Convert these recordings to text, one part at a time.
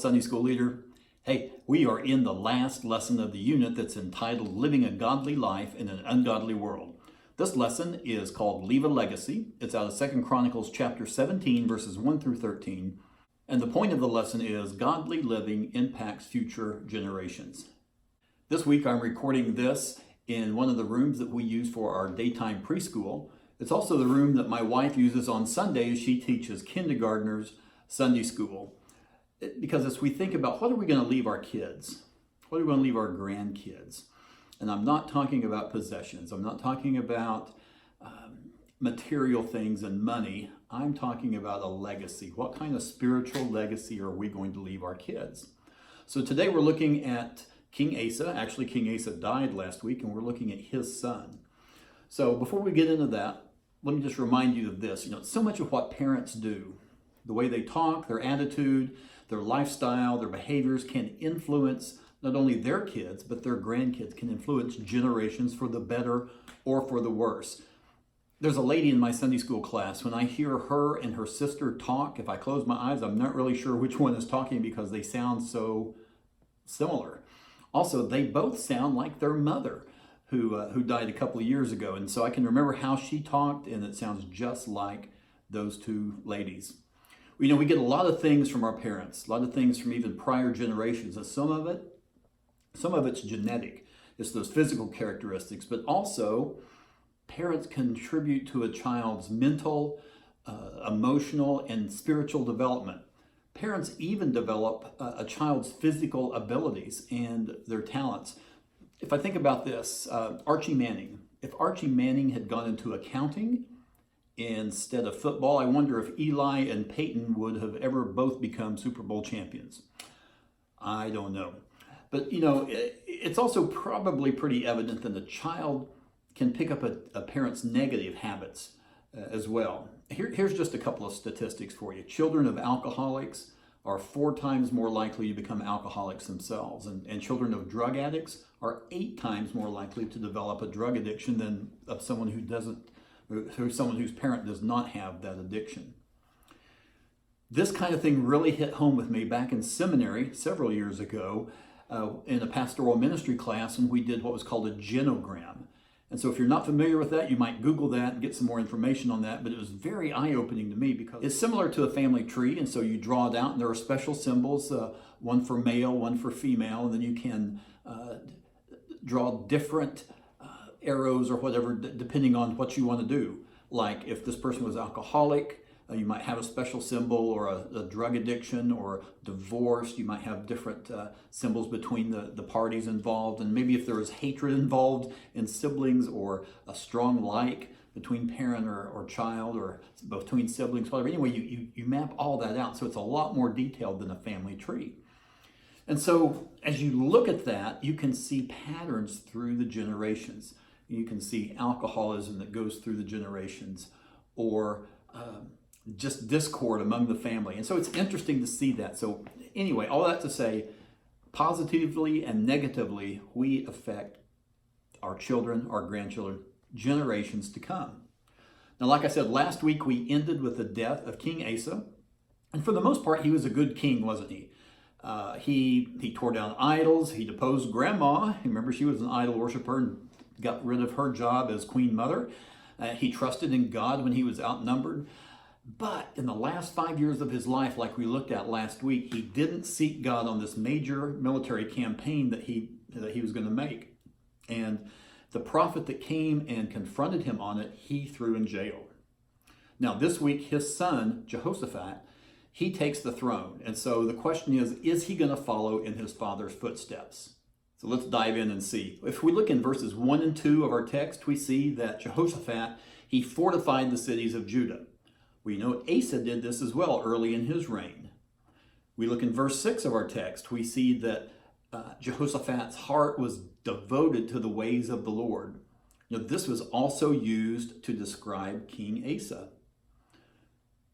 Sunday school leader? Hey, we are in the last lesson of the unit that's entitled Living a Godly Life in an Ungodly World. This lesson is called Leave a Legacy. It's out of 2 Chronicles chapter 17, verses 1 through 13. And the point of the lesson is godly living impacts future generations. This week I'm recording this in one of the rooms that we use for our daytime preschool. It's also the room that my wife uses on Sundays. She teaches kindergartners Sunday school. Because as we think about what are we going to leave our kids, what are we going to leave our grandkids? And I'm not talking about possessions. I'm not talking about material things and money. I'm talking about a legacy. What kind of spiritual legacy are we going to leave our kids? So today we're looking at King Asa. Actually, King Asa died last week, and we're looking at his son. So before we get into that, let me just remind you of this. So much of what parents do, the way they talk, their attitude, their lifestyle, their behaviors can influence not only their kids, but their grandkids, can influence generations for the better or for the worse. There's a lady in my Sunday school class. When I hear her and her sister talk, if I close my eyes, I'm not really sure which one is talking because they sound so similar. Also, they both sound like their mother, who died a couple of years ago. And so I can remember how she talked, and it sounds just like those two ladies. We get a lot of things from our parents, a lot of things from even prior generations, and some of it's genetic. It's those physical characteristics, but also parents contribute to a child's mental, emotional, and spiritual development. Parents even develop a child's physical abilities and their talents. If I think about this, Archie Manning. If Archie Manning had gone into accounting instead of football, I wonder if Eli and Peyton would have ever both become Super Bowl champions. I don't know. But, it's also probably pretty evident that a child can pick up a parent's negative habits as well. Here's just a couple of statistics for you. Children of alcoholics are 4 times more likely to become alcoholics themselves. And children of drug addicts are 8 times more likely to develop a drug addiction than of someone whose parent does not have that addiction. This kind of thing really hit home with me back in seminary several years ago in a pastoral ministry class, and we did what was called a Genogram. And so if you're not familiar with that, you might Google that and get some more information on that, but it was very eye-opening to me because it's similar to a family tree, and so you draw it out, and there are special symbols, one for male, one for female, and then you can draw different arrows or whatever, depending on what you want to do. Like if this person was alcoholic, you might have a special symbol, or a drug addiction or divorce, you might have different symbols between the parties involved. And maybe if there was hatred involved in siblings, or a strong like between parent or child, or between siblings, whatever. Anyway, you map all that out. So it's a lot more detailed than a family tree. And so as you look at that, you can see patterns through the generations. You can see alcoholism that goes through the generations, or just discord among the family. And so it's interesting to see that. So anyway, all that to say, positively and negatively, we affect our children, our grandchildren, generations to come. Now, like I said, last week we ended with the death of King Asa. And for the most part, he was a good king, wasn't he? He tore down idols. He deposed grandma. Remember, she was an idol worshiper and got rid of her job as queen mother. He trusted in God when he was outnumbered. But in the last 5 years of his life, like we looked at last week, he didn't seek God on this major military campaign that he was going to make. And the prophet that came and confronted him on it, he threw in jail. Now, this week, his son, Jehoshaphat, he takes the throne. And so the question is he going to follow in his father's footsteps? So let's dive in and see. If we look in verses 1 and 2 of our text, we see that Jehoshaphat, he fortified the cities of Judah. We know Asa did this as well early in his reign. We look in verse 6 of our text. We see that Jehoshaphat's heart was devoted to the ways of the Lord. This was also used to describe King Asa.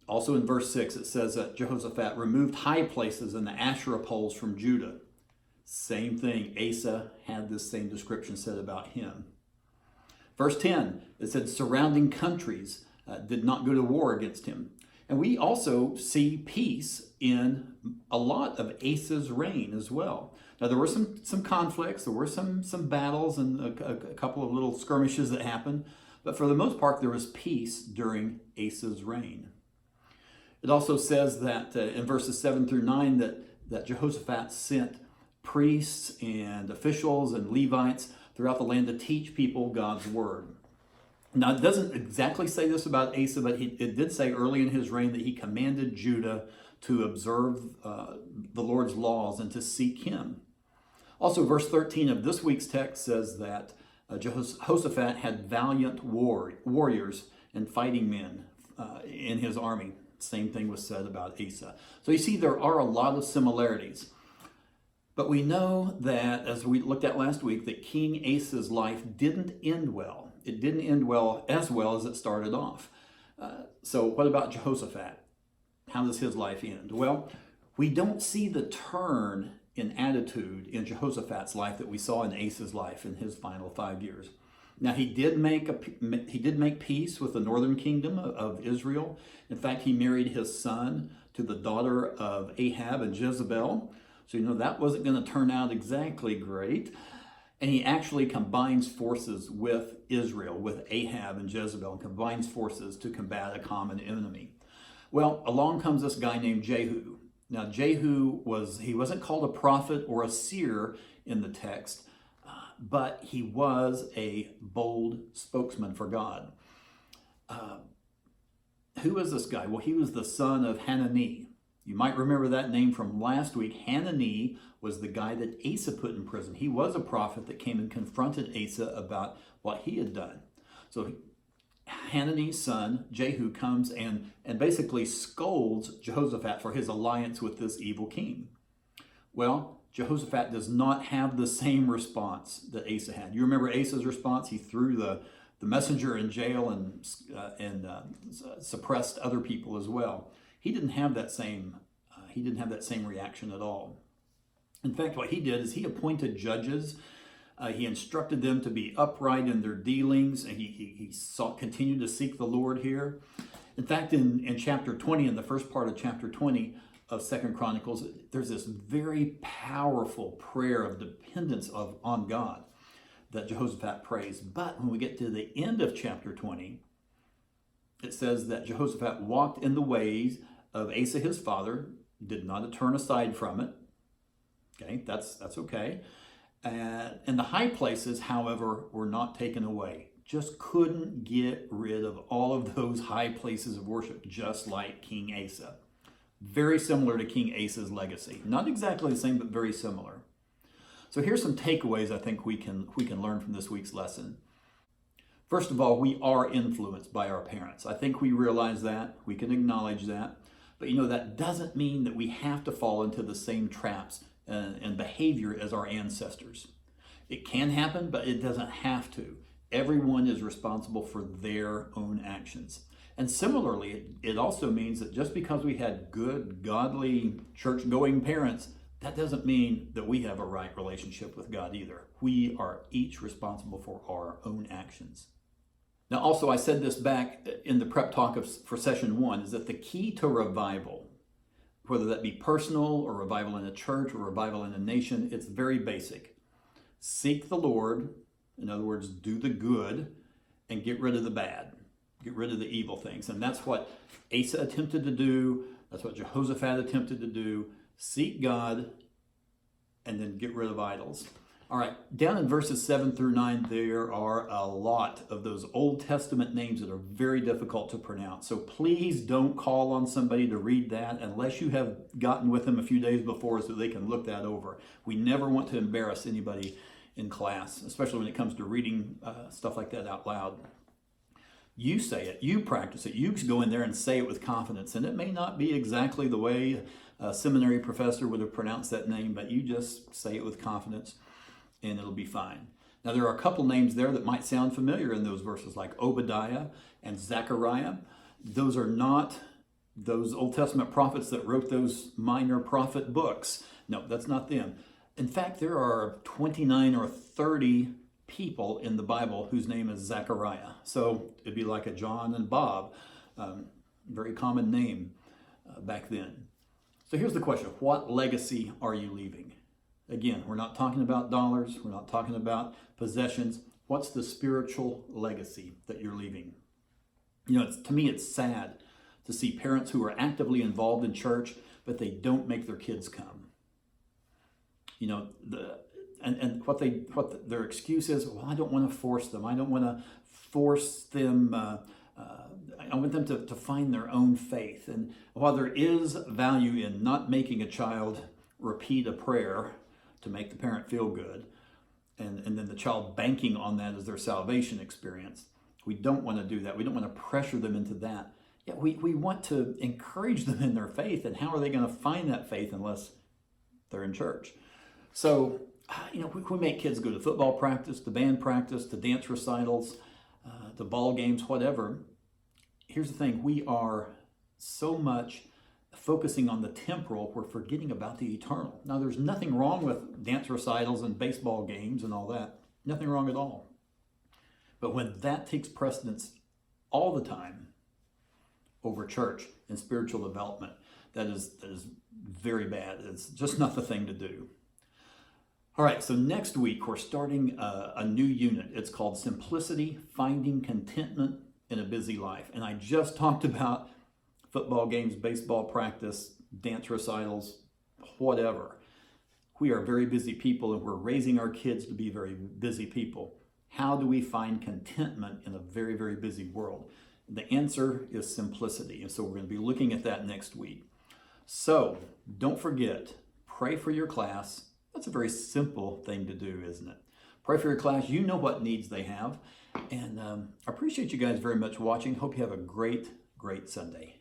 Also in verse 6, it says that Jehoshaphat removed high places and the Asherah poles from Judah. Same thing. Asa had this same description said about him. Verse 10, it said surrounding countries did not go to war against him. And we also see peace in a lot of Asa's reign as well. Now, there were some conflicts, there were some battles and a couple of little skirmishes that happened, but for the most part, there was peace during Asa's reign. It also says that in verses 7 through 9 that Jehoshaphat sent priests and officials and Levites throughout the land to teach people God's word. Now, it doesn't exactly say this about Asa, but it did say early in his reign that he commanded Judah to observe the Lord's laws and to seek him. Also, verse 13 of this week's text says that Jehoshaphat had valiant warriors and fighting men in his army. Same thing was said about Asa. So you see, there are a lot of similarities. But we know that, as we looked at last week, that King Asa's life didn't end well. It didn't end well as it started off. So what about Jehoshaphat? How does his life end? Well, we don't see the turn in attitude in Jehoshaphat's life that we saw in Asa's life in his final 5 years. Now, he did make peace with the northern kingdom of Israel. In fact, he married his son to the daughter of Ahab and Jezebel. So, that wasn't going to turn out exactly great. And he actually combines forces with Israel, with Ahab and Jezebel, and combines forces to combat a common enemy. Well, along comes this guy named Jehu. Now, Jehu wasn't called a prophet or a seer in the text, but he was a bold spokesman for God. Who is this guy? Well, he was the son of Hanani. You might remember that name from last week. Hanani was the guy that Asa put in prison. He was a prophet that came and confronted Asa about what he had done. So Hanani's son, Jehu, comes and basically scolds Jehoshaphat for his alliance with this evil king. Well, Jehoshaphat does not have the same response that Asa had. You remember Asa's response? He threw the messenger in jail and suppressed other people as well. He didn't have that same reaction at all. In fact, what he did is he appointed judges. He instructed them to be upright in their dealings, and he continued to seek the Lord here. In fact, in chapter 20, in the first part of chapter 20 of 2 Chronicles, there's this very powerful prayer of dependence on God that Jehoshaphat prays. But when we get to the end of chapter 20, it says that Jehoshaphat walked in the ways of Asa his father, did not turn aside from it. Okay, that's okay. And the high places, however, were not taken away. Just couldn't get rid of all of those high places of worship, just like King Asa. Very similar to King Asa's legacy. Not exactly the same, but very similar. So here's some takeaways I think we can learn from this week's lesson. First of all, we are influenced by our parents. I think we realize that. We can acknowledge that. But that doesn't mean that we have to fall into the same traps and behavior as our ancestors. It can happen, but it doesn't have to. Everyone is responsible for their own actions. And similarly, it also means that just because we had good, godly, church-going parents, that doesn't mean that we have a right relationship with God either. We are each responsible for our own actions. Now, also, I said this back in the prep talk for session 1, is that the key to revival, whether that be personal or revival in a church or revival in a nation, it's very basic. Seek the Lord, in other words, do the good, and get rid of the bad. Get rid of the evil things. And that's what Asa attempted to do. That's what Jehoshaphat attempted to do. Seek God, and then get rid of idols. All right, down in verses 7 through 9, there are a lot of those Old Testament names that are very difficult to pronounce. So please don't call on somebody to read that unless you have gotten with them a few days before so they can look that over. We never want to embarrass anybody in class, especially when it comes to reading stuff like that out loud. You say it, you practice it, you go in there and say it with confidence. And it may not be exactly the way a seminary professor would have pronounced that name, but you just say it with confidence, and it'll be fine. Now, there are a couple names there that might sound familiar in those verses, like Obadiah and Zechariah. Those are not those Old Testament prophets that wrote those minor prophet books. No, that's not them. In fact, there are 29 or 30 people in the Bible whose name is Zechariah. So it'd be like a John and Bob. very common name back then. So here's the question: what legacy are you leaving? Again, we're not talking about dollars. We're not talking about possessions. What's the spiritual legacy that you're leaving? You know, to me, it's sad to see parents who are actively involved in church, but they don't make their kids come. You know, what their excuse is, well, I don't want to force them. I don't want to force them. I want them to find their own faith. And while there is value in not making a child repeat a prayer to make the parent feel good, and then the child banking on that as their salvation experience, we don't want to do that. We don't want to pressure them into that. Yet we want to encourage them in their faith. And how are they going to find that faith unless they're in church? So, you know, we make kids go to football practice, to band practice, to dance recitals, to ball games, whatever. Here's the thing: we are so much focusing on the temporal, we're forgetting about the eternal. Now, there's nothing wrong with dance recitals and baseball games and all that. Nothing wrong at all. But when that takes precedence all the time over church and spiritual development, that is very bad. It's just not the thing to do. All right, so next week we're starting a new unit. It's called Simplicity, Finding Contentment in a Busy Life. And I just talked about football games, baseball practice, dance recitals, whatever. We are very busy people, and we're raising our kids to be very busy people. How do we find contentment in a very, very busy world? The answer is simplicity. And so we're going to be looking at that next week. So don't forget, pray for your class. That's a very simple thing to do, isn't it? Pray for your class. You know what needs they have. And I appreciate you guys very much watching. Hope you have a great, great Sunday.